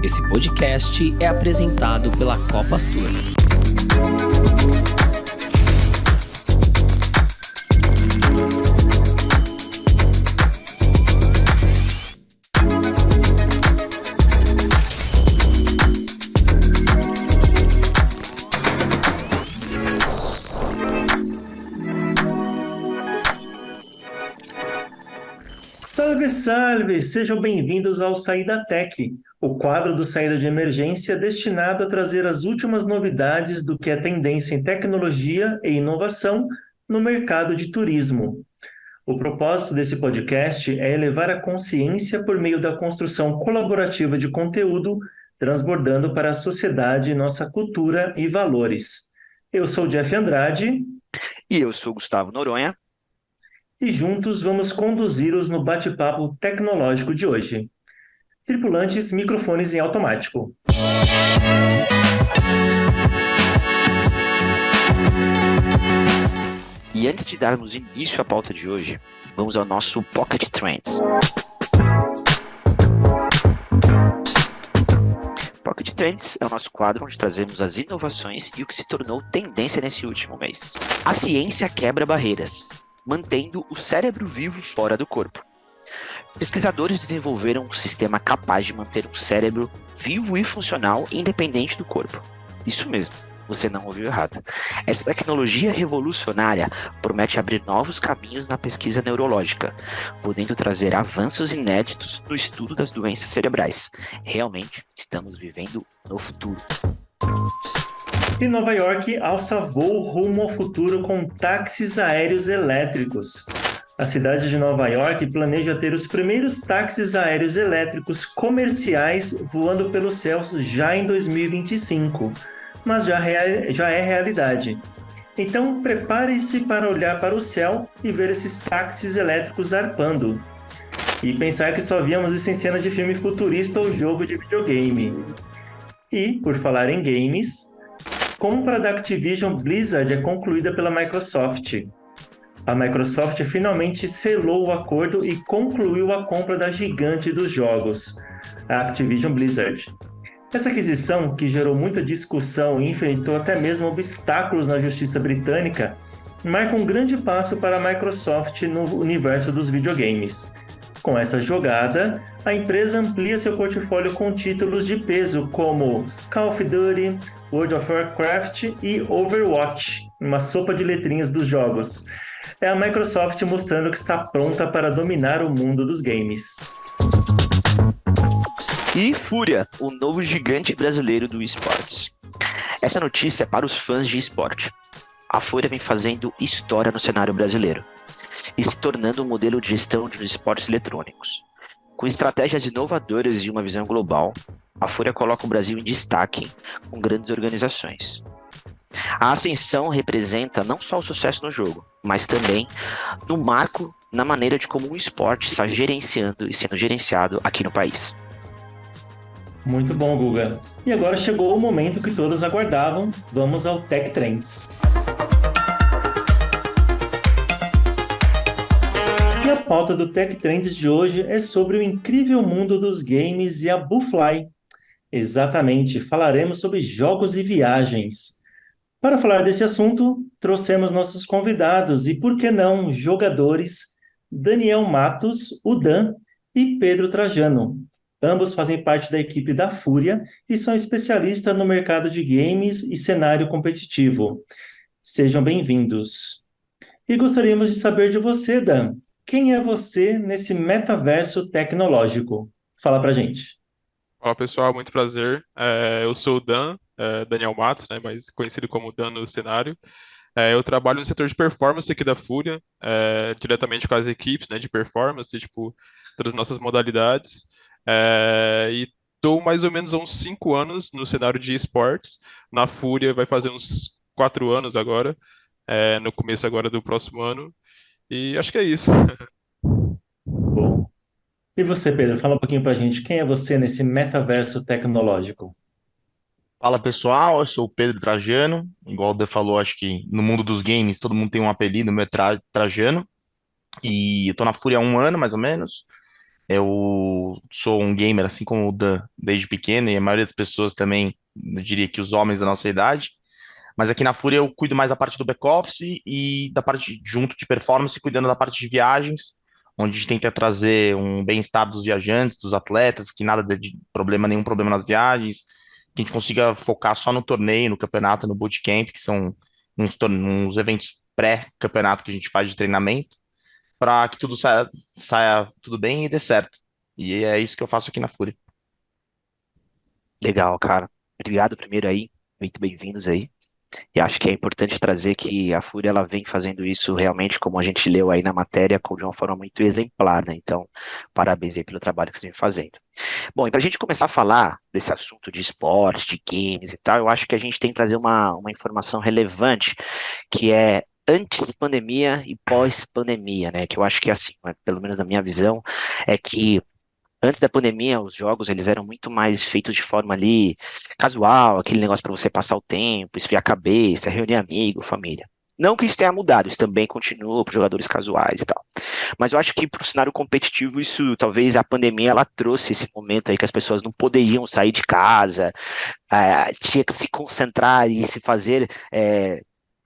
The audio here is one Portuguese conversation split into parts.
Esse podcast é apresentado pela Copastur. Salve, salve! Sejam bem-vindos ao Saída Tech, o quadro do Saída de Emergência destinado a trazer as últimas novidades do que é tendência em tecnologia e inovação no mercado de turismo. O propósito desse podcast é elevar a consciência por meio da construção colaborativa de conteúdo, transbordando para a sociedade nossa cultura e valores. Eu sou o Jeff Andrade. E eu sou Gustavo Noronha. E juntos vamos conduzi-los no bate-papo tecnológico de hoje. Tripulantes, microfones em automático. E antes de darmos início à pauta de hoje, vamos ao nosso Pocket Trends. Pocket Trends é o nosso quadro onde trazemos as inovações e o que se tornou tendência nesse último mês. A ciência quebra barreiras, mantendo o cérebro vivo fora do corpo. Pesquisadores desenvolveram um sistema capaz de manter um cérebro vivo e funcional independente do corpo. Isso mesmo, você não ouviu errado. Essa tecnologia revolucionária promete abrir novos caminhos na pesquisa neurológica, podendo trazer avanços inéditos no estudo das doenças cerebrais. Realmente, estamos vivendo no futuro. E Nova York alça voo rumo ao futuro com táxis aéreos elétricos. A cidade de Nova York planeja ter os primeiros táxis aéreos elétricos comerciais voando pelos céus já em 2025, mas já é realidade. Então prepare-se para olhar para o céu e ver esses táxis elétricos zarpando. E pensar que só víamos isso em cena de filme futurista ou jogo de videogame. E, por falar em games, compra da Activision Blizzard é concluída pela Microsoft. A Microsoft finalmente selou o acordo e concluiu a compra da gigante dos jogos, a Activision Blizzard. Essa aquisição, que gerou muita discussão e enfrentou até mesmo obstáculos na justiça britânica, marca um grande passo para a Microsoft no universo dos videogames. Com essa jogada, a empresa amplia seu portfólio com títulos de peso como Call of Duty, World of Warcraft e Overwatch, uma sopa de letrinhas dos jogos. É a Microsoft mostrando que está pronta para dominar o mundo dos games. E Fúria, o novo gigante brasileiro do esportes. Essa notícia é para os fãs de esporte. A Fúria vem fazendo história no cenário brasileiro e se tornando um modelo de gestão de esportes eletrônicos. Com estratégias inovadoras e uma visão global, a Fúria coloca o Brasil em destaque com grandes organizações. A ascensão representa não só o sucesso no jogo, mas também no marco na maneira de como o esporte está gerenciando e sendo gerenciado aqui no país. Muito bom, Guga. E agora chegou o momento que todos aguardavam. Vamos ao Tech Trends. E a pauta do Tech Trends de hoje é sobre o incrível mundo dos games e a BuFly. Exatamente, falaremos sobre jogos e viagens. Para falar desse assunto, trouxemos nossos convidados e, por que não, jogadores, Daniel Matos, o Dan, e Pedro Trajano. Ambos fazem parte da equipe da Fúria e são especialistas no mercado de games e cenário competitivo. Sejam bem-vindos. E gostaríamos de saber de você, Dan. Quem é você nesse metaverso tecnológico? Fala pra gente. Olá pessoal, muito prazer. Eu sou o Dan, Daniel Matos, né, mais conhecido como Dan no cenário. Eu trabalho no setor de performance aqui da Fúria, diretamente com as equipes, né, de performance, tipo, todas as nossas modalidades. E estou mais ou menos há uns 5 anos no cenário de esportes. Na Fúria vai fazer uns 4 anos agora, no começo agora do próximo ano. E acho que é isso. Bom. E você, Pedro, fala um pouquinho pra gente. Quem é você nesse metaverso tecnológico? Fala pessoal, eu sou o Pedro Trajano. Igual o Dan falou, acho que no mundo dos games todo mundo tem um apelido, meu é Trajano. E eu tô na Fúria há um ano, mais ou menos. Eu sou um gamer, assim como o Dan, desde pequeno, e a maioria das pessoas também, eu diria que os homens da nossa idade. Mas aqui na Fúria eu cuido mais da parte do back-office e da parte junto de performance, cuidando da parte de viagens, onde a gente tenta trazer um bem-estar dos viajantes, dos atletas, que nada de problema, nenhum problema nas viagens, que a gente consiga focar só no torneio, no campeonato, no bootcamp, que são uns eventos pré-campeonato que a gente faz de treinamento, para que tudo saia tudo bem e dê certo. E é isso que eu faço aqui na Fúria. Legal, cara. Obrigado primeiro aí, muito bem-vindos aí. E acho que é importante trazer que a Fúria ela vem fazendo isso realmente, como a gente leu aí na matéria, de uma forma muito exemplar, né? Então, parabéns aí pelo trabalho que vocês vem fazendo. Bom, e para a gente começar a falar desse assunto de esporte, de games e tal, eu acho que a gente tem que trazer uma informação relevante, que é antes pandemia e pós-pandemia, né? Que eu acho que é assim, né, pelo menos na minha visão, é que antes da pandemia, os jogos eles eram muito mais feitos de forma ali casual, aquele negócio para você passar o tempo, esfriar a cabeça, reunir amigo, família. Não que isso tenha mudado, isso também continua para jogadores casuais e tal. Mas eu acho que para o cenário competitivo, isso talvez a pandemia ela trouxe esse momento aí que as pessoas não poderiam sair de casa, tinha que se concentrar e se fazer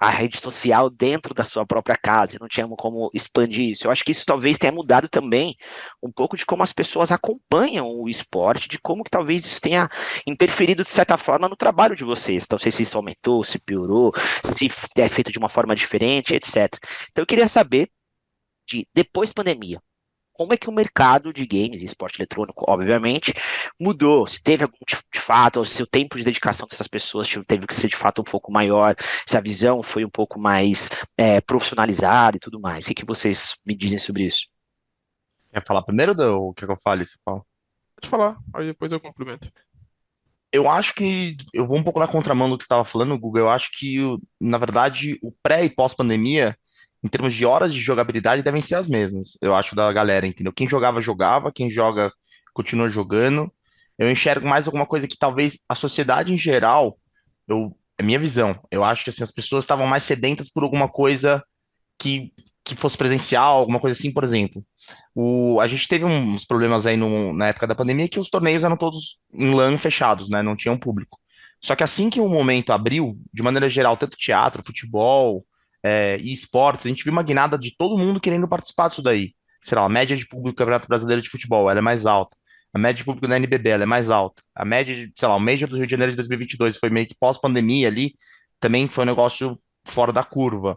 a rede social dentro da sua própria casa, não tinha como expandir isso. Eu acho que isso talvez tenha mudado também um pouco de como as pessoas acompanham o esporte, de como que talvez isso tenha interferido de certa forma no trabalho de vocês. Então, não sei se isso aumentou, se piorou, se é feito de uma forma diferente, etc. Então, eu queria saber de depois pandemia, como é que o mercado de games e esporte eletrônico, obviamente, mudou? Se teve algum tipo de fato, ou se o tempo de dedicação dessas pessoas teve que ser de fato um pouco maior, se a visão foi um pouco mais profissionalizada e tudo mais. O que que vocês me dizem sobre isso? Quer falar primeiro ou quer que eu fale? Você fala? Pode falar, aí depois eu complemento. Eu acho que eu vou um pouco na contramão do que você estava falando, Google. Eu acho que, na verdade, o pré e pós-pandemia, em termos de horas de jogabilidade, devem ser as mesmas. Eu acho da galera, entendeu? Quem jogava, jogava. Quem joga, continua jogando. Eu enxergo mais alguma coisa que talvez a sociedade em geral, é minha visão. Eu acho que assim, as pessoas estavam mais sedentas por alguma coisa que, que fosse presencial, alguma coisa assim, por exemplo. A gente teve uns problemas aí na época da pandemia que os torneios eram todos em LAN fechados, né? Não tinham público. Só que assim que o momento abriu, de maneira geral, tanto teatro, futebol, e esportes, a gente viu uma guinada de todo mundo querendo participar disso daí. Sei lá, a média de público do Campeonato Brasileiro de Futebol, ela é mais alta. A média de público da NBB, ela é mais alta. A média de, sei lá, o Major do Rio de Janeiro de 2022 foi meio que pós-pandemia ali, também foi um negócio fora da curva.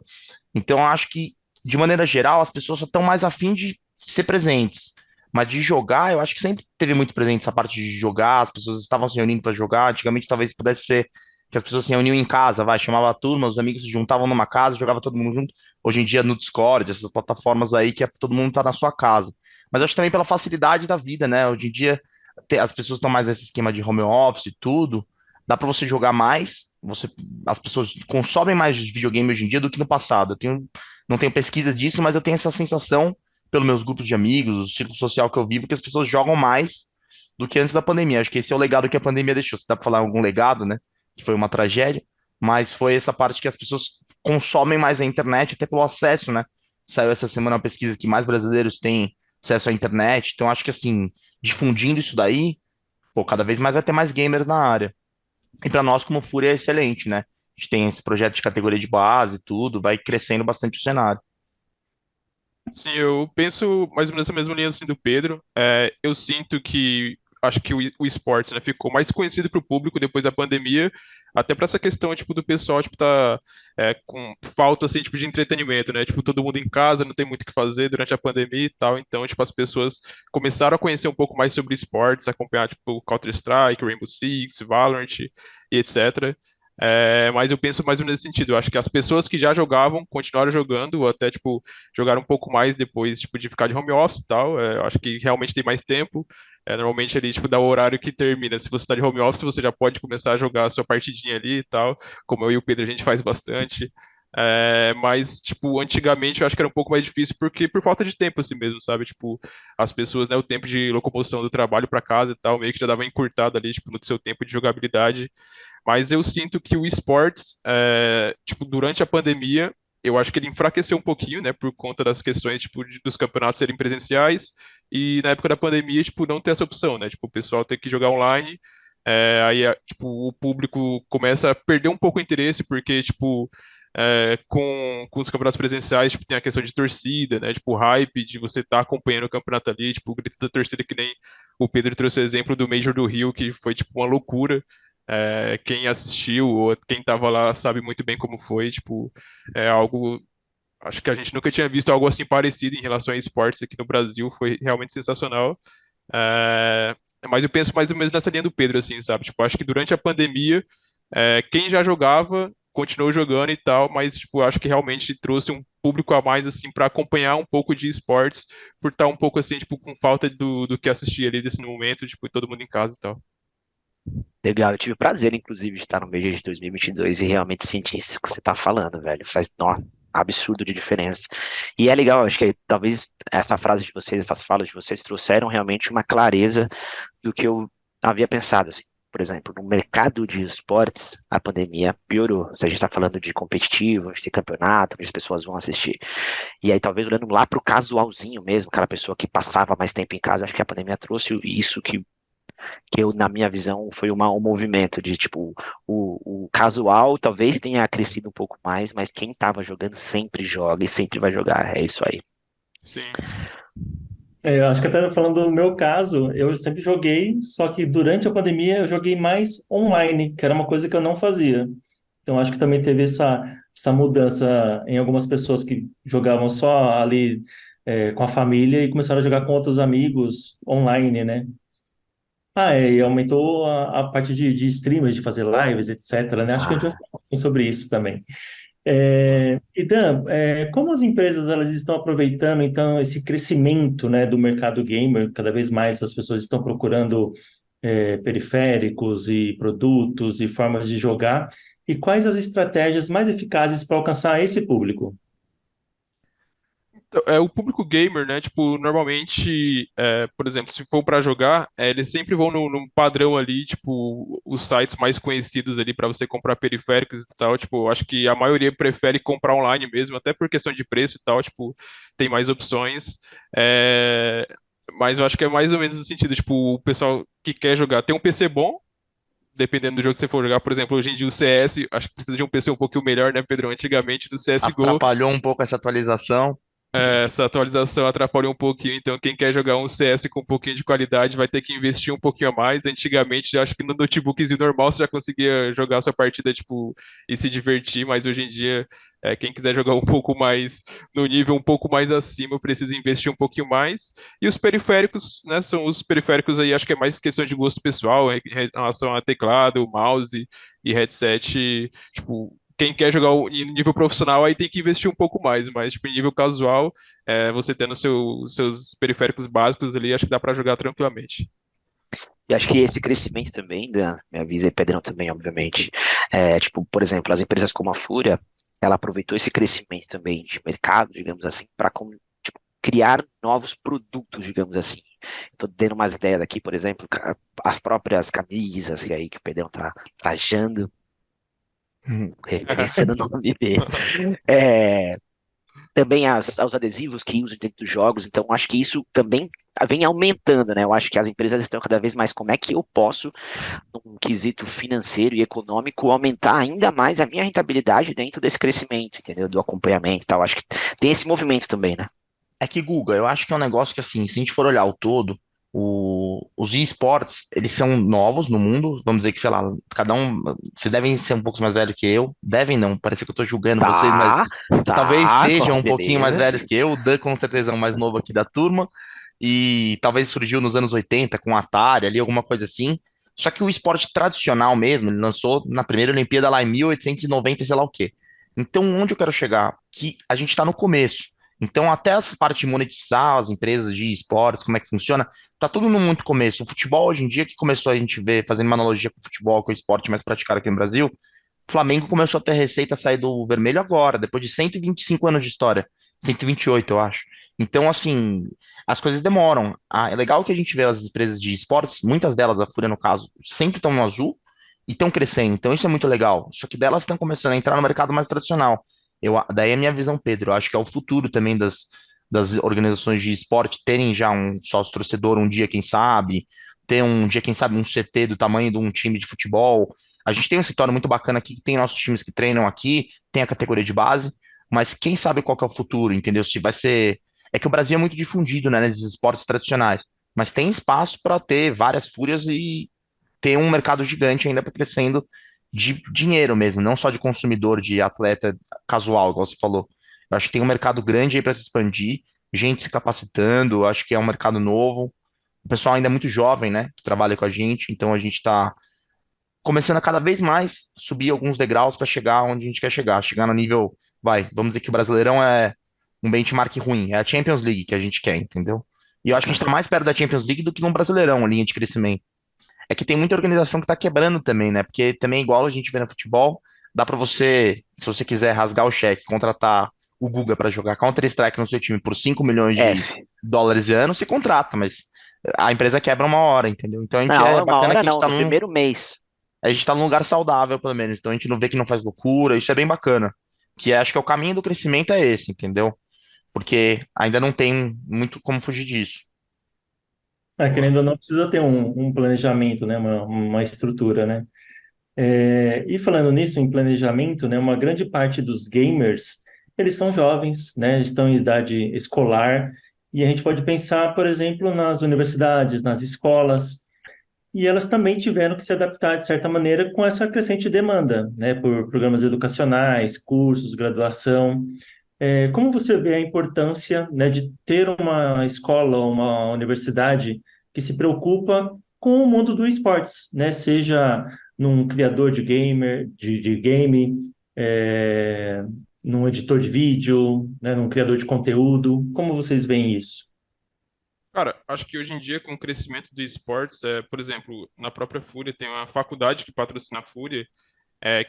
Então, eu acho que, de maneira geral, as pessoas só estão mais afim de ser presentes. Mas de jogar, eu acho que sempre teve muito presente essa parte de jogar, as pessoas estavam se reunindo para jogar. Antigamente, talvez pudesse ser que as pessoas se reuniam em casa, vai, chamava a turma, os amigos se juntavam numa casa, jogava todo mundo junto. Hoje em dia, no Discord, essas plataformas aí que todo mundo tá na sua casa. Mas eu acho também pela facilidade da vida, né? Hoje em dia, as pessoas estão mais nesse esquema de home office e tudo. Dá para você jogar mais, as pessoas consomem mais videogame hoje em dia do que no passado. Não tenho pesquisa disso, mas eu tenho essa sensação pelos meus grupos de amigos, o círculo social que eu vivo, que as pessoas jogam mais do que antes da pandemia. Acho que esse é o legado que a pandemia deixou. Se dá para falar algum legado, né? Que foi uma tragédia, mas foi essa parte que as pessoas consomem mais a internet, até pelo acesso, né? Saiu essa semana uma pesquisa que mais brasileiros têm acesso à internet. Então, acho que assim, difundindo isso daí, pô, cada vez mais vai ter mais gamers na área. E para nós, como Fúria, é excelente, né? A gente tem esse projeto de categoria de base, e tudo, vai crescendo bastante o cenário. Sim, eu penso mais ou menos na mesma linha assim do Pedro. Eu sinto que acho que o esportes, né, ficou mais conhecido para o público depois da pandemia, até para essa questão tipo do pessoal tipo tá com falta assim tipo de entretenimento, né? Tipo todo mundo em casa, não tem muito o que fazer durante a pandemia e tal, então tipo as pessoas começaram a conhecer um pouco mais sobre esportes, acompanhar tipo Counter-Strike, Rainbow Six, Valorant e etc. Mas eu penso mais ou menos nesse sentido. Eu acho que as pessoas que já jogavam continuaram jogando, ou até tipo jogar um pouco mais depois, tipo, de ficar de home office e tal. Eu acho que realmente tem mais tempo. Normalmente ali, tipo, dá o horário que termina. Se você está de home office, você já pode começar a jogar a sua partidinha ali e tal. Como eu e o Pedro, a gente faz bastante. Mas, tipo, antigamente eu acho que era um pouco mais difícil porque por falta de tempo assim mesmo, sabe? Tipo, as pessoas, né, o tempo de locomoção do trabalho para casa e tal, meio que já dava encurtado ali, tipo, no seu tempo de jogabilidade. Mas eu sinto que o esportes, tipo, durante a pandemia, eu acho que ele enfraqueceu um pouquinho, né, por conta das questões, tipo, dos campeonatos serem presenciais e na época da pandemia, tipo, não ter essa opção, né, tipo, o pessoal ter que jogar online, tipo, o público começa a perder um pouco o interesse, porque, tipo, com os campeonatos presenciais, tipo, tem a questão de torcida, né, tipo, o hype de você estar acompanhando o campeonato ali, tipo, o grito da torcida que nem o Pedro trouxe o exemplo do Major do Rio, que foi, tipo, uma loucura. Quem assistiu ou quem tava lá sabe muito bem como foi, tipo, é algo. Acho que a gente nunca tinha visto algo assim parecido em relação a esportes aqui no Brasil, foi realmente sensacional. É, mas eu penso mais ou menos nessa linha do Pedro, assim, sabe? Tipo, acho que durante a pandemia, quem já jogava continuou jogando e tal, mas tipo, acho que realmente trouxe um público a mais assim para acompanhar um pouco de esportes, por estar um pouco assim, tipo, com falta do que assistir ali nesse momento, tipo, todo mundo em casa e tal. Legal, eu tive o prazer, inclusive, de estar no BG de 2022 e vinte e dois e realmente sentir isso que você está falando, velho. Faz, nó, absurdo de diferença. E é legal, acho que talvez essa frase de vocês, essas falas de vocês trouxeram realmente uma clareza do que eu havia pensado, assim. Por exemplo, no mercado de esportes, a pandemia piorou. Se a gente está falando de competitivo, a gente tem campeonato, onde as pessoas vão assistir. E aí, talvez olhando lá para o casualzinho mesmo, aquela pessoa que passava mais tempo em casa, acho que a pandemia trouxe isso que eu, na minha visão, foi um movimento de, tipo, o casual talvez tenha crescido um pouco mais, mas quem estava jogando sempre joga e sempre vai jogar, é isso aí. Sim. Eu acho que até falando do meu caso, eu sempre joguei, só que durante a pandemia eu joguei mais online, que era uma coisa que eu não fazia. Então acho que também teve essa mudança em algumas pessoas que jogavam só ali com a família e começaram a jogar com outros amigos online, né? E aumentou a parte de streamers, de fazer lives, etc, né? Acho que a gente vai Ah, falar um pouquinho sobre isso também. Uhum. E Dan, como as empresas elas estão aproveitando então esse crescimento, né, do mercado gamer? Cada vez mais as pessoas estão procurando periféricos e produtos e formas de jogar. E quais as estratégias mais eficazes para alcançar esse público? Então, o público gamer, né? Tipo, normalmente, por exemplo, se for para jogar, eles sempre vão no padrão ali, tipo, os sites mais conhecidos ali para você comprar periféricos e tal. Tipo, eu acho que a maioria prefere comprar online mesmo, até por questão de preço e tal. Tipo, tem mais opções. É, mas eu acho que é mais ou menos no sentido, tipo, o pessoal que quer jogar tem um PC bom. Dependendo do jogo que você for jogar, por exemplo, hoje em dia o CS, acho que precisa de um PC um pouquinho melhor, né, Pedrão? Antigamente no CSGO, Atrapalhou um pouco essa atualização. essa atualização atrapalhou um pouquinho, então quem quer jogar um CS com um pouquinho de qualidade vai ter que investir um pouquinho a mais. Antigamente, acho que no notebookzinho normal você já conseguia jogar a sua partida, tipo, e se divertir, mas hoje em dia, quem quiser jogar um pouco mais, no nível um pouco mais acima, precisa investir um pouquinho mais. E os periféricos, né, são os periféricos aí, acho que é mais questão de gosto pessoal, em relação a teclado, mouse e headset, tipo, quem quer jogar em nível profissional aí tem que investir um pouco mais, mas tipo, em nível casual, você tendo seus periféricos básicos ali, acho que dá para jogar tranquilamente. e acho que esse crescimento também, Dan, me avisa e Pedrão também, obviamente, tipo, por exemplo, as empresas como a Fúria, ela aproveitou esse crescimento também de mercado, digamos assim, para criar novos produtos, digamos assim. Estou dando umas ideias aqui, por exemplo, as próprias camisas que aí que o Pedrão tá trajando, referenciando o nome dele. É, também os adesivos que usam dentro dos jogos, então acho que isso também vem aumentando, né? Eu acho que as empresas estão cada vez mais, como é que eu posso, num quesito financeiro e econômico, aumentar ainda mais a minha rentabilidade dentro desse crescimento, entendeu? Do acompanhamento e tal. Acho que tem esse movimento também, né? É que, Guga, eu acho que é um negócio que, assim, se a gente for olhar o todo, os esportes, eles são novos no mundo, vamos dizer que, sei lá, cada um, vocês devem ser um pouco mais velhos que eu, devem não, parece que eu tô julgando vocês, mas Tá, talvez tá, sejam um pouquinho mais beleza. velhos que eu, o Dan com certeza é o mais novo aqui da turma, e talvez surgiu nos anos 80 com Atari ali, alguma coisa assim, só que o esporte tradicional mesmo, ele lançou na primeira Olimpíada lá em 1890 e sei lá o quê. Então, onde eu quero chegar? Que a gente tá no começo. Então, até essa parte de monetizar as empresas de esportes, como é que funciona, tá tudo no muito começo. O futebol, hoje em dia, que começou a gente ver, fazendo uma analogia com o futebol, que é o esporte mais praticado aqui no Brasil, o Flamengo começou a ter receita a sair do vermelho agora, depois de 125 anos de história. 128, eu acho. Então, assim, as coisas demoram. É legal que a gente vê as empresas de esportes, muitas delas, a Fúria no caso, sempre estão no azul e estão crescendo. Então, isso é muito legal. Só que delas estão começando a entrar no mercado mais tradicional. Daí é a minha visão, Pedro. Eu acho que é o futuro também das organizações de esporte terem já um sócio torcedor um dia, quem sabe, ter um dia, quem sabe, um CT do tamanho de um time de futebol. A gente tem um escritório muito bacana aqui, que tem nossos times que treinam aqui, tem a categoria de base, mas quem sabe qual que é o futuro, entendeu? Se vai ser. É que o Brasil é muito difundido, né, nesses esportes tradicionais, mas tem espaço para ter várias fúrias e ter um mercado gigante ainda crescendo de dinheiro mesmo, não só de consumidor, de atleta casual, igual você falou. Eu acho que tem um mercado grande aí para se expandir, gente se capacitando, eu acho que é um mercado novo. O pessoal ainda é muito jovem, né, que trabalha com a gente, então a gente está começando a cada vez mais subir alguns degraus para chegar onde a gente quer chegar, chegar no nível, vai, vamos dizer que o Brasileirão é um benchmark ruim, é a Champions League que a gente quer, entendeu? E eu acho que a gente está mais perto da Champions League do que no Brasileirão, a linha de crescimento. É que tem muita organização que tá quebrando também, né? Porque também, igual a gente vê no futebol, dá pra você, se você quiser rasgar o cheque, contratar o Guga pra jogar Counter-Strike no seu time por 5 milhões de F. dólares ano, você contrata, mas a empresa quebra uma hora, entendeu? Então a gente Na é hora, uma bacana hora que não, no primeiro mês. a gente tá num lugar saudável, pelo menos. Então a gente não vê que não faz loucura, isso é bem bacana. Acho que é o caminho do crescimento é esse, entendeu? Porque ainda não tem muito como fugir disso. Querendo ou não, precisa ter um planejamento, né? Uma estrutura, né? E falando nisso, em planejamento, né? Uma grande parte dos gamers, eles são jovens, né? Estão em idade escolar, e a gente pode pensar, por exemplo, nas universidades, nas escolas, e elas também tiveram que se adaptar, de certa maneira, com essa crescente demanda, né? Por programas educacionais, cursos, graduação. Como você vê a importância, né, de ter uma escola ou uma universidade que se preocupa com o mundo do esportes, né? Seja num criador de gamer, de game, é, num editor de vídeo, né, num criador de conteúdo. Como vocês veem isso? Cara, acho que hoje em dia, com o crescimento do esportes, por exemplo, na própria Fúria, tem uma faculdade que patrocina a Fúria,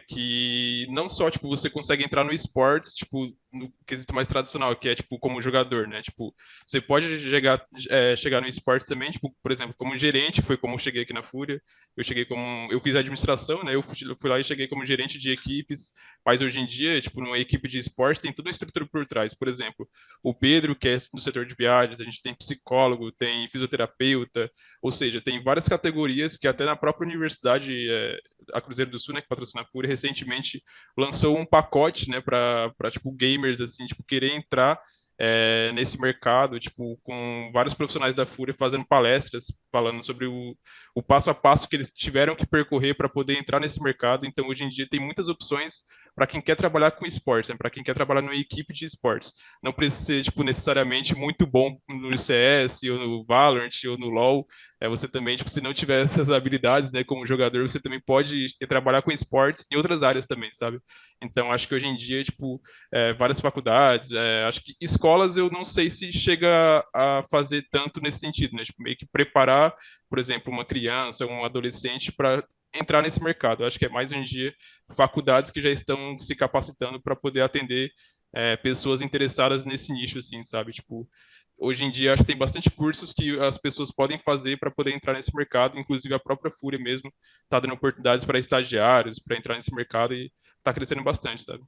que não só, tipo, você consegue entrar no esportes, tipo, no quesito mais tradicional, que é, tipo, como jogador, né? Tipo, você pode chegar no esporte também, tipo, por exemplo, como gerente, que foi como eu cheguei aqui na Fúria. Eu fiz administração, né? Eu fui lá e cheguei como gerente de equipes, mas hoje em dia, tipo, numa equipe de esporte tem toda uma estrutura por trás. Por exemplo, o Pedro, que é do setor de viagens, a gente tem psicólogo, tem fisioterapeuta, ou seja, tem várias categorias que até na própria universidade, a Cruzeiro do Sul, né, que patrocina a Fúria, recentemente lançou um pacote, né, para tipo gamers assim, tipo querer entrar nesse mercado, tipo com vários profissionais da Fúria fazendo palestras, falando sobre o passo a passo que eles tiveram que percorrer para poder entrar nesse mercado. Então, hoje em dia tem muitas opções para quem quer trabalhar com esportes, né, para quem quer trabalhar numa equipe de esportes. Não precisa ser tipo necessariamente muito bom no CS ou no Valorant ou no LoL. Você também, tipo, se não tiver essas habilidades, né, como jogador, você também pode trabalhar com esportes em outras áreas também, sabe? Então, acho que hoje em dia, tipo, várias faculdades, acho que escolas eu não sei se chega a fazer tanto nesse sentido, né? Tipo, meio que preparar, por exemplo, uma criança, um adolescente para entrar nesse mercado. Eu acho que é mais hoje em dia faculdades que já estão se capacitando para poder atender pessoas interessadas nesse nicho, assim, sabe? Tipo, hoje em dia acho que tem bastante cursos que as pessoas podem fazer para poder entrar nesse mercado, inclusive a própria Fúria mesmo está dando oportunidades para estagiários, para entrar nesse mercado e está crescendo bastante, sabe?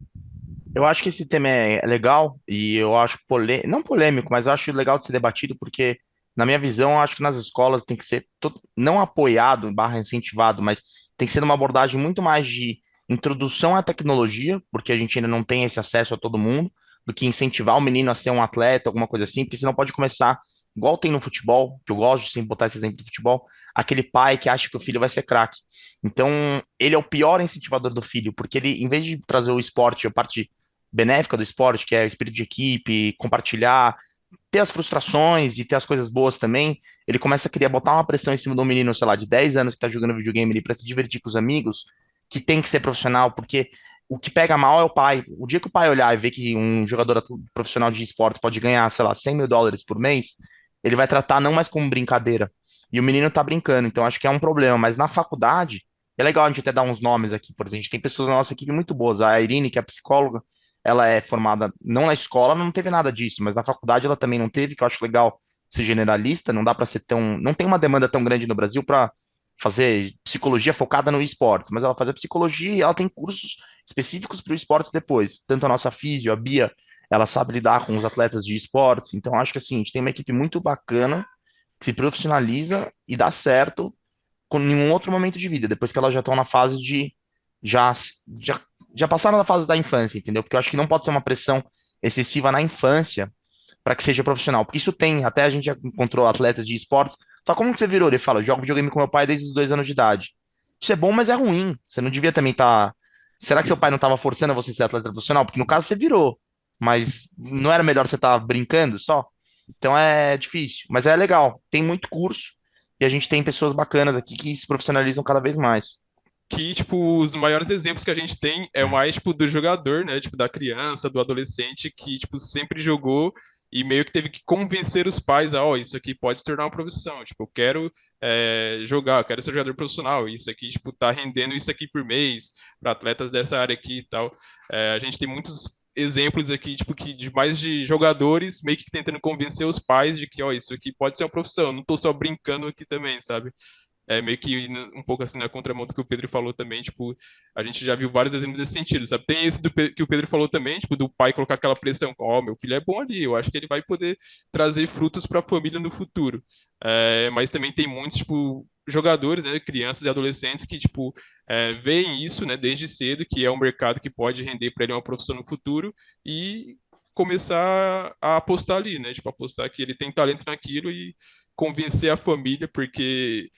Eu acho que esse tema é legal e eu acho não polêmico, mas eu acho legal de ser debatido porque, na minha visão, eu acho que nas escolas tem que ser não apoiado, barra incentivado, mas tem que ser uma abordagem muito mais de introdução à tecnologia, porque a gente ainda não tem esse acesso a todo mundo, do que incentivar o menino a ser um atleta, alguma coisa assim, porque senão pode começar, igual tem no futebol, que eu gosto de sempre botar esse exemplo do futebol, aquele pai que acha que o filho vai ser craque. Então, ele é o pior incentivador do filho, porque ele, em vez de trazer o esporte, a parte benéfica do esporte, que é o espírito de equipe, compartilhar, ter as frustrações e ter as coisas boas também, ele começa a querer botar uma pressão em cima de um menino, sei lá, de 10 anos que tá jogando videogame ali pra se divertir com os amigos, que tem que ser profissional, porque o que pega mal é o pai. O dia que o pai olhar e ver que um jogador profissional de esportes pode ganhar, sei lá, 100 mil dólares por mês, ele vai tratar não mais como brincadeira. E o menino tá brincando, então acho que é um problema. Mas na faculdade, é legal a gente até dar uns nomes aqui, por exemplo. A gente tem pessoas na nossa equipe muito boas. A Irine, que é psicóloga, ela é formada, não na escola, não teve nada disso, mas na faculdade ela também não teve, que eu acho legal ser generalista, não dá para ser tão, não tem uma demanda tão grande no Brasil para fazer psicologia focada no esportes, mas ela faz a psicologia e ela tem cursos específicos para o esportes depois. Tanto a nossa físio, a Bia, ela sabe lidar com os atletas de esportes. Então, acho que assim, a gente tem uma equipe muito bacana que se profissionaliza e dá certo com nenhum outro momento de vida, depois que elas já estão na fase de já, já, já passaram da fase da infância, entendeu? Porque eu acho que não pode ser uma pressão excessiva na infância para que seja profissional. Porque isso tem, até a gente já encontrou atletas de esportes. Só como que você virou? Ele fala, eu jogo videogame com meu pai desde os 2 anos de idade. Isso é bom, mas é ruim. Você não devia também estar. Será que seu pai não estava forçando você a ser atleta profissional? Porque no caso você virou. Mas não era melhor você estar brincando só? Então é difícil. Mas é legal. Tem muito curso. E a gente tem pessoas bacanas aqui que se profissionalizam cada vez mais. Que, tipo, os maiores exemplos que a gente tem é mais, tipo, do jogador, né? Tipo, da criança, do adolescente que, tipo, sempre jogou e meio que teve que convencer os pais a, ó, isso aqui pode se tornar uma profissão. Tipo, eu quero jogar, eu quero ser jogador profissional. Isso aqui, tipo, tá rendendo isso aqui por mês para atletas dessa área aqui e tal. A gente tem muitos exemplos aqui, tipo, que de mais de jogadores meio que tentando convencer os pais de que, ó, isso aqui pode ser uma profissão. Eu não tô só brincando aqui também, sabe? Meio que um pouco assim na contramão do que o Pedro falou também, tipo, a gente já viu vários exemplos nesse sentido, sabe? Tem esse que o Pedro falou também, tipo, do pai colocar aquela pressão, ó, meu filho é bom ali, eu acho que ele vai poder trazer frutos para a família no futuro. Mas também tem muitos, tipo, jogadores, né, crianças e adolescentes que, tipo, veem isso, né, desde cedo, que é um mercado que pode render para ele uma profissão no futuro e começar a apostar ali, né, tipo, apostar que ele tem talento naquilo e convencer a família, porque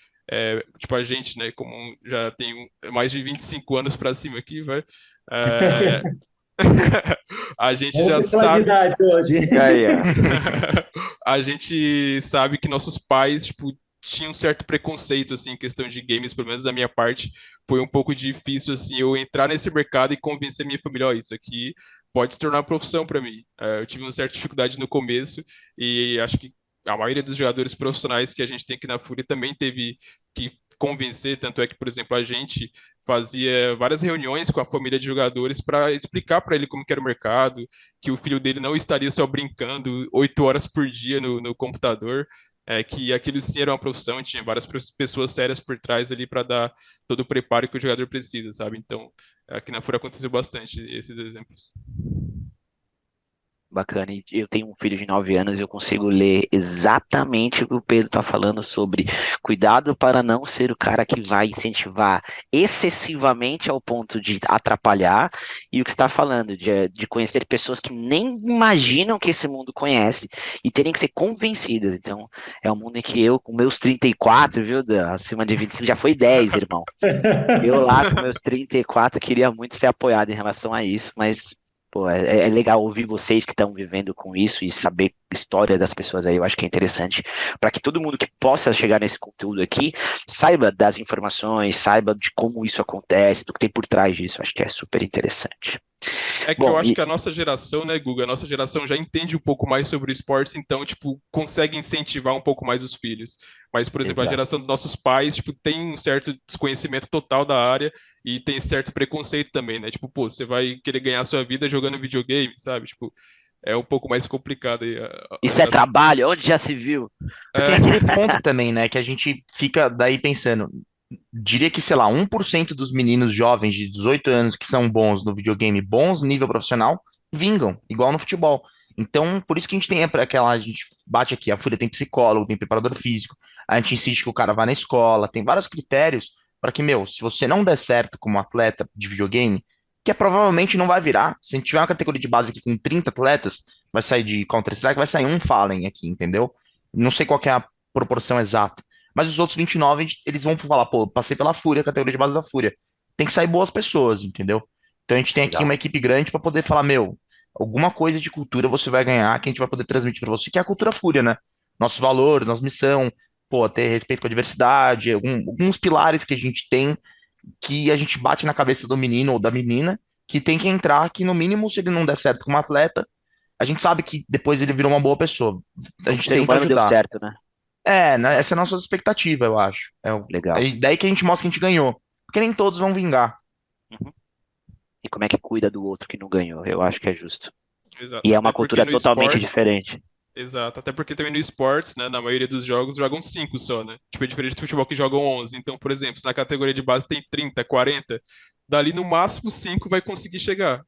tipo, a gente, né, como já tem mais de 25 anos para cima aqui, vai, é, a gente Vamos já falar de sabe, idade hoje. Aí, ó. a gente sabe que nossos pais, tipo, tinham um certo preconceito, assim, em questão de games, pelo menos da minha parte, foi um pouco difícil, assim, eu entrar nesse mercado e convencer minha família, ó, isso aqui pode se tornar uma profissão para mim. Eu tive uma certa dificuldade no começo e acho que a maioria dos jogadores profissionais que a gente tem aqui na Fúria também teve que convencer, tanto é que, por exemplo, a gente fazia várias reuniões com a família de jogadores para explicar para ele como que era o mercado, que o filho dele não estaria só brincando 8 horas por dia no computador, que aquilo sim era uma profissão, tinha várias pessoas sérias por trás ali para dar todo o preparo que o jogador precisa, sabe? Então, aqui na Fúria aconteceu bastante esses exemplos. Bacana. E eu tenho um filho de 9 anos e eu consigo ler exatamente o que o Pedro está falando sobre cuidado para não ser o cara que vai incentivar excessivamente ao ponto de atrapalhar, e o que você está falando, de conhecer pessoas que nem imaginam que esse mundo conhece e terem que ser convencidas. Então, é um mundo em que eu, com meus 34, viu, Dan, acima de 25, já foi 10, irmão. Eu lá com meus 34 queria muito ser apoiado em relação a isso, mas pô, é legal ouvir vocês que estão vivendo com isso e saber a história das pessoas aí. Eu acho que é interessante para que todo mundo que possa chegar nesse conteúdo aqui saiba das informações, saiba de como isso acontece, do que tem por trás disso. Eu acho que é super interessante. É que eu Bom, acho e que a nossa geração, né, Guga, a nossa geração já entende um pouco mais sobre o esporte, então, tipo, consegue incentivar um pouco mais os filhos. Mas, por exemplo, a exato. geração dos nossos pais, tipo, tem um certo desconhecimento total da área e tem certo preconceito também, né? Tipo, pô, você vai querer ganhar a sua vida jogando videogame, sabe? Tipo, é um pouco mais complicado aí Isso é trabalho, onde já se viu? Tem É, aquele ponto também, né, que a gente fica daí pensando, diria que, sei lá, 1% dos meninos jovens de 18 anos que são bons no videogame, bons no nível profissional, vingam, igual no futebol. Então, por isso que a gente tem aquela, a gente bate aqui, a Fúria tem psicólogo, tem preparador físico, a gente insiste que o cara vá na escola, tem vários critérios para que, meu, se você não der certo como atleta de videogame, que provavelmente não vai virar, se a gente tiver uma categoria de base aqui com 30 atletas, vai sair de Counter-Strike, vai sair um Fallen aqui, entendeu? Não sei qual que é a proporção exata. Mas os outros 29, eles vão falar, pô, passei pela Fúria, categoria de base da Fúria. Tem que sair boas pessoas, entendeu? Então a gente tem aqui Legal. uma equipe grande para poder falar, meu, alguma coisa de cultura você vai ganhar que a gente vai poder transmitir para você, que é a cultura Fúria, né? Nossos valores, nossa missão, pô, ter respeito com a diversidade, alguns pilares que a gente tem que a gente bate na cabeça do menino ou da menina, que tem que entrar, que no mínimo, se ele não der certo como atleta, a gente sabe que depois ele virou uma boa pessoa. A Como gente ser tenta humano deu ajudar. certo, né? É, né, essa é a nossa expectativa, eu acho. Legal. Daí que a gente mostra que a gente ganhou. Porque nem todos vão vingar. Uhum. E como é que cuida do outro que não ganhou? Eu acho que é justo. exato. E é Até uma porque cultura no totalmente esportes diferente. Exato, até porque também no esportes, né, na maioria dos jogos jogam 5 só, né? Tipo, é diferente do futebol que jogam 11. Então, por exemplo, se na categoria de base tem 30, 40, dali no máximo 5 vai conseguir chegar.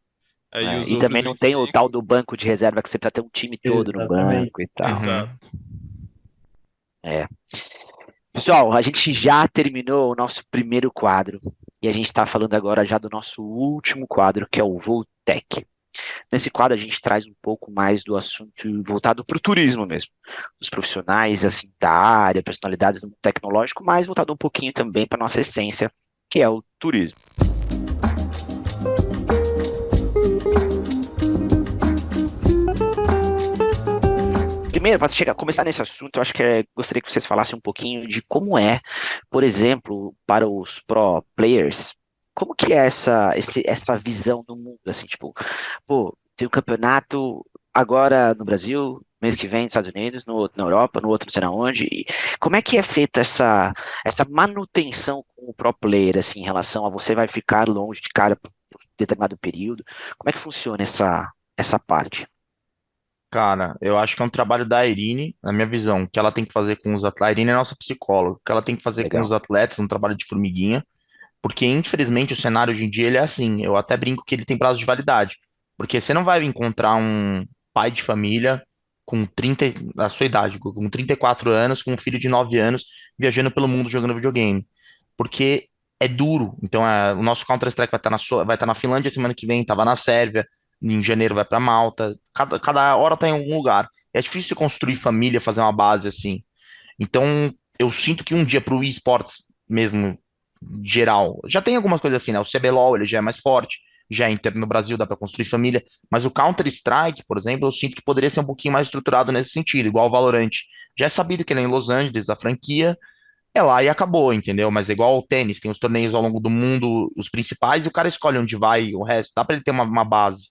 Aí É, os e outros também não tem o tal 25, do banco de reserva que você precisa ter um time todo no Exatamente. banco e tal. Uhum. exato. É. Pessoal, a gente já terminou o nosso primeiro quadro e a gente está falando agora já do nosso último quadro, que é o Voltec. Nesse quadro a gente traz um pouco mais do assunto voltado para o turismo mesmo, dos profissionais assim da área, personalidades do mundo tecnológico, mas voltado um pouquinho também para nossa essência, que é o turismo. Primeiro, para começar nesse assunto, eu acho que gostaria que vocês falassem um pouquinho de como é, por exemplo, para os pro players, como que é essa visão do mundo, assim, tipo, pô, tem um campeonato agora no Brasil, mês que vem nos Estados Unidos, no outro na Europa, no outro não sei na onde, e como é que é feita essa manutenção com o pro player, assim, em relação a você vai ficar longe de cara por determinado período, como é que funciona essa parte? Cara, eu acho que é um trabalho da Irine, na minha visão, que ela tem que fazer com os atletas. A Irine é nossa psicóloga, que ela tem que fazer com Legal. os atletas, um trabalho de formiguinha, porque infelizmente o cenário hoje em dia ele é assim. Eu até brinco que ele tem prazo de validade, porque você não vai encontrar um pai de família com 30, da sua idade, com 34 anos, com um filho de 9 anos, viajando pelo mundo jogando videogame, porque é duro. Então, o nosso Counter-Strike vai estar na Finlândia semana que vem, tava na Sérvia, em janeiro vai para Malta. Cada hora tá em algum lugar. É difícil construir família, fazer uma base assim. Então, eu sinto que um dia pro esportes mesmo geral, já tem algumas coisas assim, né? O CBLOL, ele já é mais forte, já é interno no Brasil, dá para construir família, mas o Counter-Strike, por exemplo, eu sinto que poderia ser um pouquinho mais estruturado nesse sentido, igual o Valorant. Já é sabido que ele é em Los Angeles, a franquia é lá e acabou, entendeu? Mas é igual ao tênis, tem os torneios ao longo do mundo, os principais, e o cara escolhe onde vai, o resto, dá para ele ter uma base.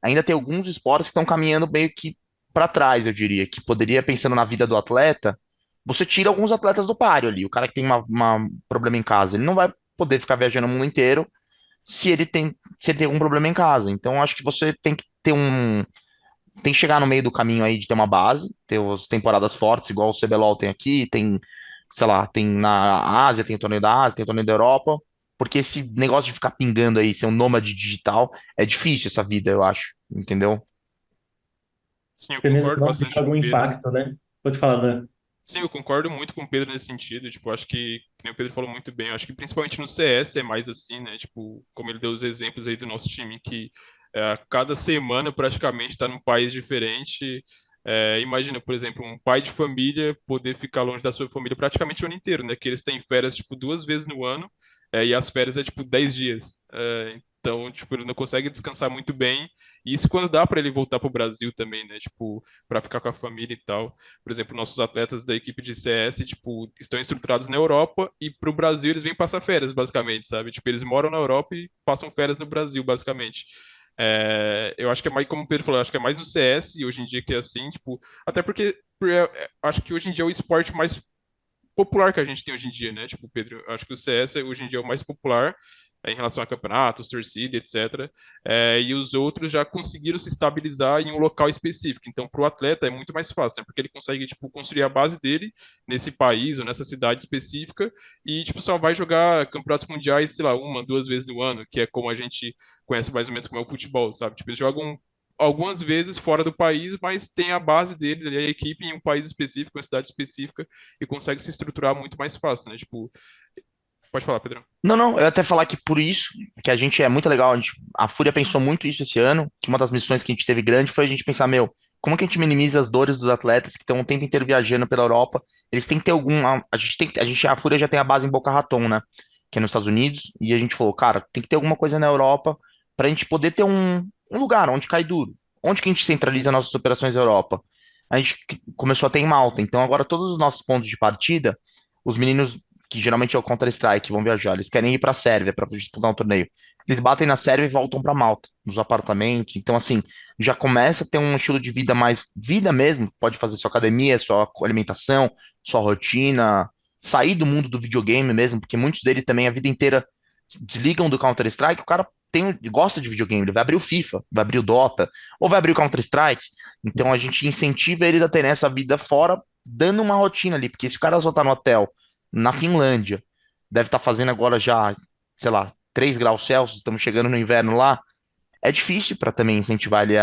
Ainda tem alguns esportes que estão caminhando meio que para trás, eu diria, que poderia, pensando na vida do atleta, você tira alguns atletas do páreo ali. O cara que tem problema em casa, ele não vai poder ficar viajando o mundo inteiro se ele tem algum problema em casa. Então, acho que você tem que ter tem que chegar no meio do caminho aí de ter uma base, ter as temporadas fortes, igual o CBLOL tem aqui, tem, sei lá, tem na Ásia, tem o torneio da Ásia, tem o torneio da Europa, porque esse negócio de ficar pingando aí, ser um nômade digital, é difícil essa vida, eu acho, entendeu? Sim, eu Dependendo concordo de onde bastante fica com algum o Pedro. impacto, né? Pode falar, Dan. Sim, eu concordo muito com o Pedro nesse sentido. Tipo, acho que nem o Pedro falou muito bem, eu acho que principalmente no CS é mais assim, né? Tipo, como ele deu os exemplos aí do nosso time, que a cada semana praticamente está num país diferente. Imagina, por exemplo, um pai de família poder ficar longe da sua família praticamente o ano inteiro, né? Que eles têm férias, tipo, 2 vezes no ano, e as férias é, tipo, 10 dias. Então, tipo, ele não consegue descansar muito bem. E isso quando dá para ele voltar pro Brasil também, né? Tipo, para ficar com a família e tal. Por exemplo, nossos atletas da equipe de CS, tipo, estão estruturados na Europa e pro Brasil eles vêm passar férias, basicamente, sabe? Tipo, eles moram na Europa e passam férias no Brasil, basicamente. Eu acho que é mais, como o Pedro falou, eu acho que é mais no CS hoje em dia que é assim, tipo, até porque acho que hoje em dia é o esporte mais popular que a gente tem hoje em dia, né? Tipo, Pedro, eu acho que o CS hoje em dia é o mais popular em relação a campeonatos, torcida, etc. E os outros já conseguiram se estabilizar em um local específico. Então, para o atleta é muito mais fácil, né? Porque ele consegue tipo construir a base dele nesse país ou nessa cidade específica e tipo só vai jogar campeonatos mundiais, sei lá, uma, 2 vezes no ano, que é como a gente conhece mais ou menos como é o futebol, sabe? Tipo, eles jogam algumas vezes fora do país, mas tem a base dele, a equipe em um país específico, uma cidade específica, e consegue se estruturar muito mais fácil, né? Tipo, pode falar, Pedrão. Não, não, eu ia até falar que por isso que a gente é muito legal, a Fúria pensou muito isso esse ano, que uma das missões que a gente teve grande foi a gente pensar, meu, como que a gente minimiza as dores dos atletas que estão o tempo inteiro viajando pela Europa? Eles têm que ter a Fúria já tem a base em Boca Raton, né, que é nos Estados Unidos, e a gente falou, cara, tem que ter alguma coisa na Europa pra gente poder ter um lugar onde cai duro. Onde que a gente centraliza nossas operações na Europa? A gente começou a ter em Malta, então agora todos os nossos pontos de partida, os meninos que geralmente é o Counter-Strike, vão viajar. Eles querem ir para a Sérvia para disputar um torneio. Eles batem na Sérvia e voltam para Malta, nos apartamentos. Então, assim, já começa a ter um estilo de vida mais vida mesmo. Pode fazer sua academia, sua alimentação, sua rotina, sair do mundo do videogame mesmo, porque muitos deles também a vida inteira desligam do Counter-Strike. O cara gosta de videogame, ele vai abrir o FIFA, vai abrir o Dota, ou vai abrir o Counter-Strike. Então a gente incentiva eles a terem essa vida fora, dando uma rotina ali, porque se o cara só tá no hotel na Finlândia, deve estar fazendo agora já, sei lá, 3 graus Celsius, estamos chegando no inverno lá, é difícil para também incentivar ele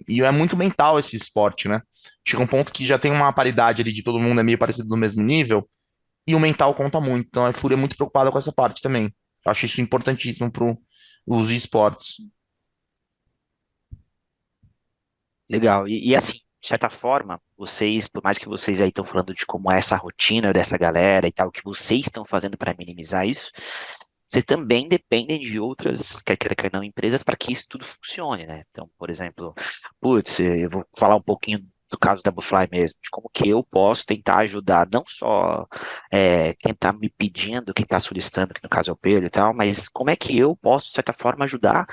e é muito mental esse esporte, né? Chega um ponto que já tem uma paridade ali de todo mundo é meio parecido no mesmo nível, e o mental conta muito. Então a Fúria é muito preocupada com essa parte também. Eu acho isso importantíssimo para os esportes. Legal. E assim, de certa forma, vocês, por mais que vocês aí estão falando de como é essa rotina dessa galera e tal, o que vocês estão fazendo para minimizar isso, vocês também dependem de outras, quer queira, quer não, empresas para que isso tudo funcione, né? Então, por exemplo, putz, eu vou falar um pouquinho do caso da Bufly mesmo, de como que eu posso tentar ajudar não só quem está me pedindo, quem está solicitando, que no caso é o Pedro e tal, mas como é que eu posso, de certa forma, ajudar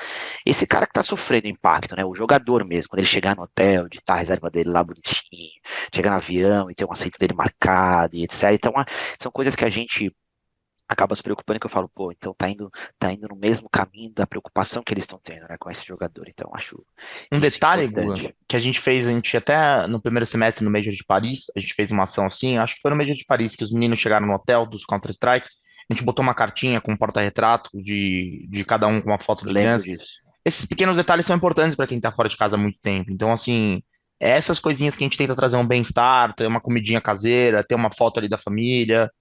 esse cara que está sofrendo impacto, né? O jogador mesmo, quando ele chegar no hotel, de estar a reserva dele lá bonitinho, chegar no avião e ter um assento dele marcado e etc. Então, são coisas que a gente acaba se preocupando, que eu falo, pô, então tá indo no mesmo caminho da preocupação que eles estão tendo, né, com esse jogador. Então, acho Um isso detalhe, Guga, importante. que a gente até no primeiro semestre no Major de Paris, a gente fez uma ação assim, acho que foi no Major de Paris, que os meninos chegaram no hotel dos Counter-Strike, a gente botou uma cartinha com um porta-retrato de cada um com uma foto de Lembro criança. disso. Esses pequenos detalhes são importantes para quem tá fora de casa há muito tempo. Então, assim, é essas coisinhas que a gente tenta trazer um bem-estar, ter uma comidinha caseira, ter uma foto ali da família,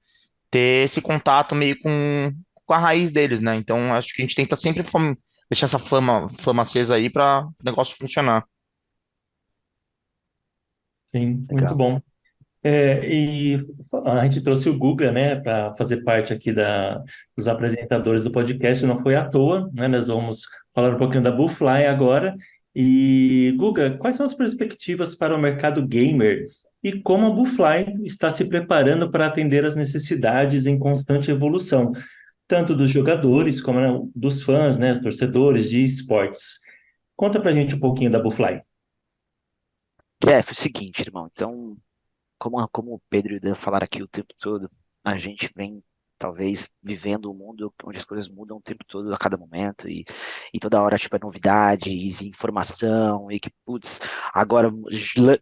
ter esse contato meio com a raiz deles, né? Então, acho que a gente tenta sempre deixar essa flama acesa aí para o negócio funcionar. Sim, muito Legal. bom. E a gente trouxe o Guga, né, para fazer parte aqui dos apresentadores do podcast, não foi à toa, né? Nós vamos falar um pouquinho da Bullfly agora. E, Guga, quais são as perspectivas para o mercado gamer e como a Bullfly está se preparando para atender às necessidades em constante evolução, tanto dos jogadores como, né, dos fãs, né, os torcedores de esportes? Conta para a gente um pouquinho da Bullfly. Jeff, é o seguinte, irmão, então como o Pedro e o Dan falaram aqui o tempo todo, a gente vem talvez vivendo um mundo onde as coisas mudam o tempo todo, a cada momento, e toda hora tipo, é novidade, e informação, e que, putz, agora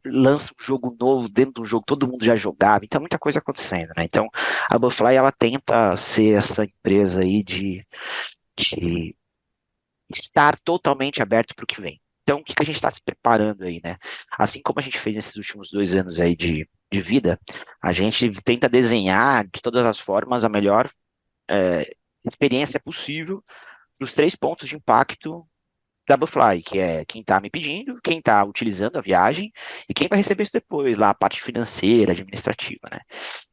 lança um jogo novo dentro do jogo, todo mundo já jogava, então muita coisa acontecendo, né? Então a Bufly, ela tenta ser essa empresa aí de estar totalmente aberto para o que vem. Então, o que que a gente está se preparando aí, né? Assim como a gente fez nesses últimos 2 anos aí de vida, a gente tenta desenhar de todas as formas a melhor experiência possível para os 3 pontos de impacto da Bufly, que é quem está me pedindo, quem está utilizando a viagem e quem vai receber isso depois, lá a parte financeira, administrativa, né?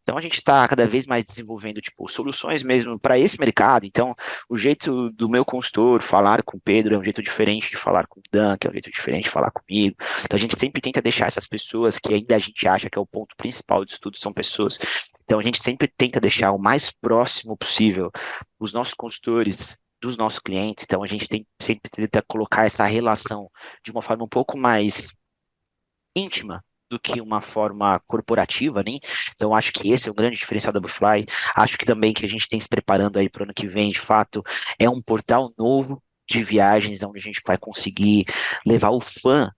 Então a gente está cada vez mais desenvolvendo tipo soluções mesmo para esse mercado. Então o jeito do meu consultor falar com o Pedro é um jeito diferente de falar com o Dan, que é um jeito diferente de falar comigo. Então a gente sempre tenta deixar essas pessoas que ainda a gente acha que é o ponto principal de estudo são pessoas. Então a gente sempre tenta deixar o mais próximo possível os nossos consultores dos nossos clientes. Então a gente tem sempre tenta colocar essa relação de uma forma um pouco mais íntima do que uma forma corporativa, né? Então acho que esse é o grande diferencial da Bufly. Acho que também que a gente tem se preparando aí para o ano que vem, de fato, é um portal novo de viagens, onde a gente vai conseguir levar o fã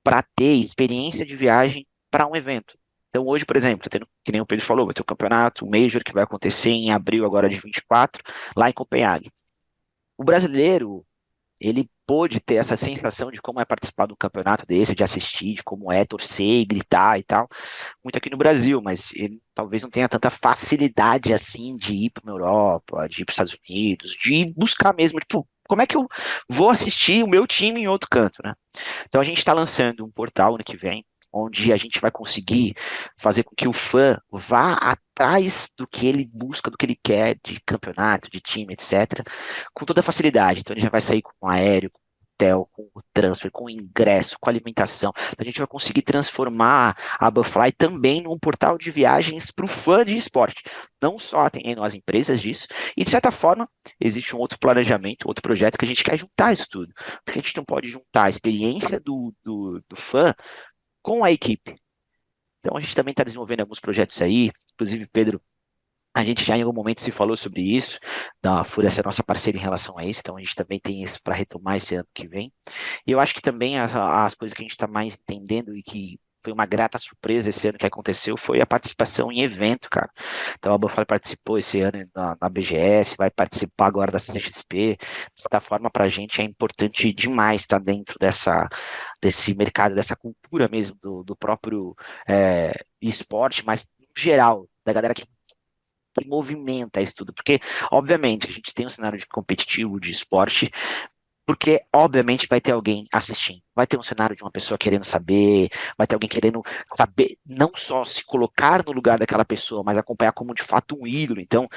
para ter experiência de viagem para um evento. Então hoje, por exemplo, tendo, que nem o Pedro falou, vai ter um campeonato, um Major que vai acontecer em abril agora de 24, lá em Copenhague. O brasileiro, ele pôde ter essa sensação de como é participar de um campeonato desse, de assistir, de como é torcer e gritar e tal, muito aqui no Brasil, mas ele talvez não tenha tanta facilidade assim de ir para uma Europa, de ir para os Estados Unidos, de buscar mesmo, tipo, como é que eu vou assistir o meu time em outro canto, né? Então a gente está lançando um portal ano que vem, onde a gente vai conseguir fazer com que o fã vá atrás do que ele busca, do que ele quer de campeonato, de time, etc., com toda facilidade. Então ele já vai sair com o aéreo, com o hotel, com o transfer, com o ingresso, com a alimentação. A gente vai conseguir transformar a Bufly também num portal de viagens para o fã de esporte, não só atendendo as empresas disso, e de certa forma existe um outro planejamento, outro projeto que a gente quer juntar isso tudo, porque a gente não pode juntar a experiência do fã com a equipe. Então a gente também está desenvolvendo alguns projetos aí, inclusive Pedro A gente já em algum momento se falou sobre isso, da Fúria ser nossa parceira em relação a isso, então a gente também tem isso para retomar esse ano que vem. E eu acho que também as coisas que a gente está mais entendendo e que foi uma grata surpresa esse ano que aconteceu foi a participação em evento, cara. Então a Buffalo participou esse ano na BGS, vai participar agora da CCXP. De certa forma, para a gente é importante demais estar dentro desse mercado, dessa cultura mesmo do próprio esporte, mas no geral, da galera que movimenta isso tudo, porque obviamente a gente tem um cenário de competitivo, de esporte, porque obviamente vai ter alguém assistindo, vai ter um cenário de uma pessoa querendo saber, vai ter alguém querendo saber, não só se colocar no lugar daquela pessoa, mas acompanhar como de fato um ídolo. Então,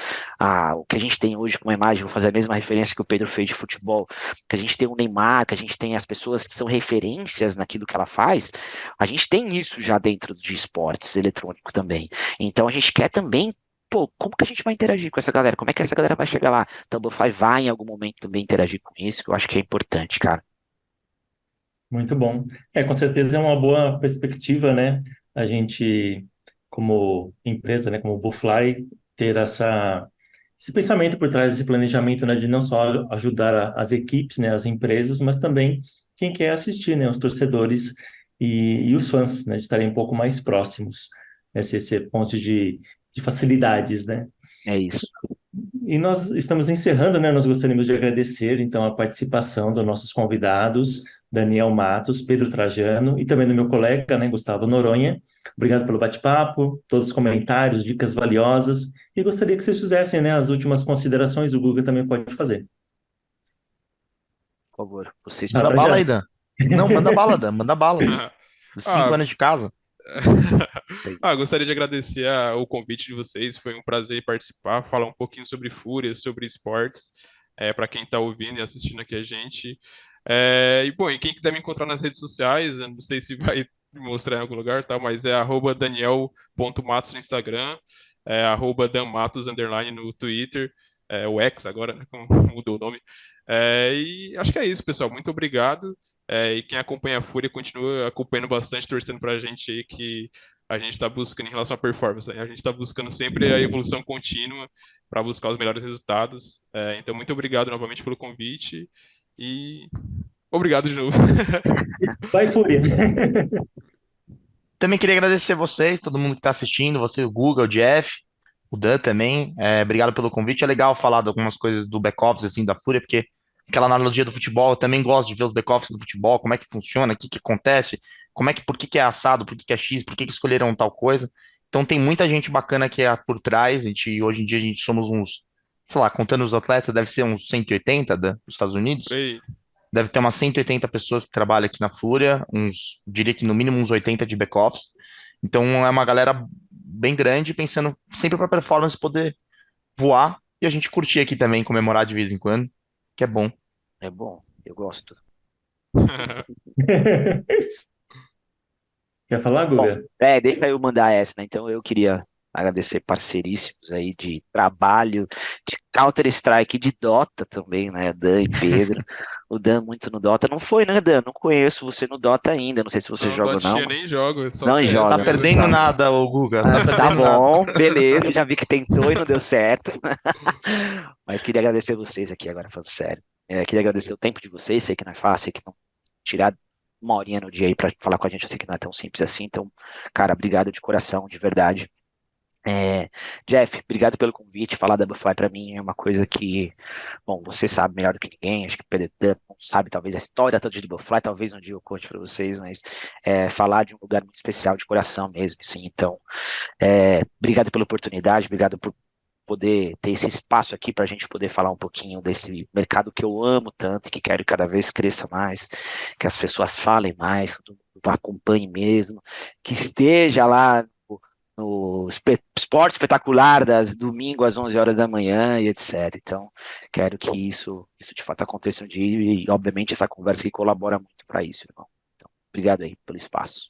o que a gente tem hoje com uma imagem, vou fazer a mesma referência que o Pedro fez de futebol, que a gente tem o Neymar, que a gente tem as pessoas que são referências naquilo que ela faz, a gente tem isso já dentro de esportes eletrônico também. Então a gente quer também, pô, como que a gente vai interagir com essa galera? Como é que essa galera vai chegar lá? Então, o Butterfly vai em algum momento também interagir com isso, que eu acho que é importante, cara. Muito bom. Com certeza é uma boa perspectiva, né? A gente, como empresa, né, como Bufly, ter esse pensamento por trás desse planejamento, né, de não só ajudar as equipes, né, as empresas, mas também quem quer assistir, né, os torcedores e os fãs, né, de estarem um pouco mais próximos. Esse ponto de facilidades, né? É isso. E nós estamos encerrando, né? Nós gostaríamos de agradecer, então, a participação dos nossos convidados, Daniel Matos, Pedro Trajano e também do meu colega, né, Gustavo Noronha. Obrigado pelo bate-papo, todos os comentários, dicas valiosas. E gostaria que vocês fizessem, né, as últimas considerações, o Guga também pode fazer. Por favor, vocês Manda Obrigado. bala aí, Dan. Não, manda bala, Dan, manda bala. Os 5 Ah, anos de casa. gostaria de agradecer o convite de vocês. Foi um prazer participar, falar um pouquinho sobre Fúria, sobre esportes, para quem está ouvindo e assistindo aqui a gente. E quem quiser me encontrar nas redes sociais, eu não sei se vai mostrar em algum lugar, tá? Mas é @daniel.matos no Instagram, @danmatos_ no Twitter, o X agora, né? Como mudou o nome. E acho que é isso, pessoal. Muito obrigado. E quem acompanha a Fúria continua acompanhando bastante, torcendo pra gente aí, que a gente está buscando em relação à performance, né? A gente está buscando sempre a evolução contínua para buscar os melhores resultados. Então, muito obrigado novamente pelo convite e obrigado de novo. Vai, Fúria! Também queria agradecer vocês, todo mundo que está assistindo, você, o Guga, o Jeff, o Dan também. Obrigado pelo convite. É legal falar de algumas coisas do back-office, assim, da Fúria, porque aquela analogia do futebol, eu também gosto de ver os back-office do futebol, como é que funciona, o que que acontece, por que que é assado, por que que é X, por que que escolheram tal coisa. Então tem muita gente bacana que é por trás, hoje em dia a gente somos uns, sei lá, contando os atletas, deve ser uns 180 dos Estados Unidos. Por aí. Deve ter umas 180 pessoas que trabalham aqui na Fúria, diria que no mínimo uns 80 de back-office. Então é uma galera bem grande, pensando sempre para performance poder voar e a gente curtir aqui também, comemorar de vez em quando, que é bom. É bom, eu gosto. Quer falar, Bom, Guga? deixa eu mandar essa, né? Então eu queria agradecer parceiríssimos aí de trabalho, de Counter-Strike, de Dota também, né? Dan e Pedro. O Dan muito no Dota. Não foi, né, Dan? Não conheço você no Dota ainda. Não sei se você Não, joga ou não. Dotinha nem jogo, é só Não CS joga, Tá né? mesmo. perdendo Tá. nada, ô Guga, tá Tá perdendo nada. bom, beleza. Já vi que tentou e não deu certo. Mas queria agradecer vocês aqui agora, falando sério. Queria agradecer o tempo de vocês. Sei que não é fácil, sei que não tirar uma horinha no dia aí pra falar com a gente. Eu sei que não é tão simples assim. Então, cara, obrigado de coração, de verdade. Jeff, obrigado pelo convite. Falar da Butterfly para mim é uma coisa que, bom, você sabe melhor do que ninguém. Acho que o Pedro não sabe talvez a história toda de Butterfly, talvez um dia eu conte para vocês, mas falar de um lugar muito especial de coração mesmo, sim. Então, obrigado pela oportunidade, obrigado por poder ter esse espaço aqui para a gente poder falar um pouquinho desse mercado que eu amo tanto e que quero que cada vez cresça mais, que as pessoas falem mais, que todo mundo acompanhe mesmo, que esteja lá no esporte espetacular das domingo às 11 horas da manhã e etc. Então, quero que isso de fato aconteça um dia e, obviamente, essa conversa que colabora muito para isso, irmão. Então, obrigado aí pelo espaço.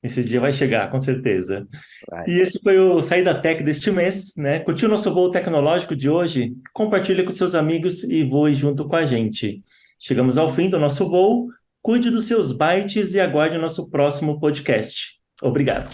Esse dia vai chegar, com certeza. Vai. E esse foi o Saída Tech deste mês, né? Curtiu nosso voo tecnológico de hoje? Compartilhe com seus amigos e voe junto com a gente. Chegamos ao fim do nosso voo. Cuide dos seus bytes e aguarde o nosso próximo podcast. Obrigado.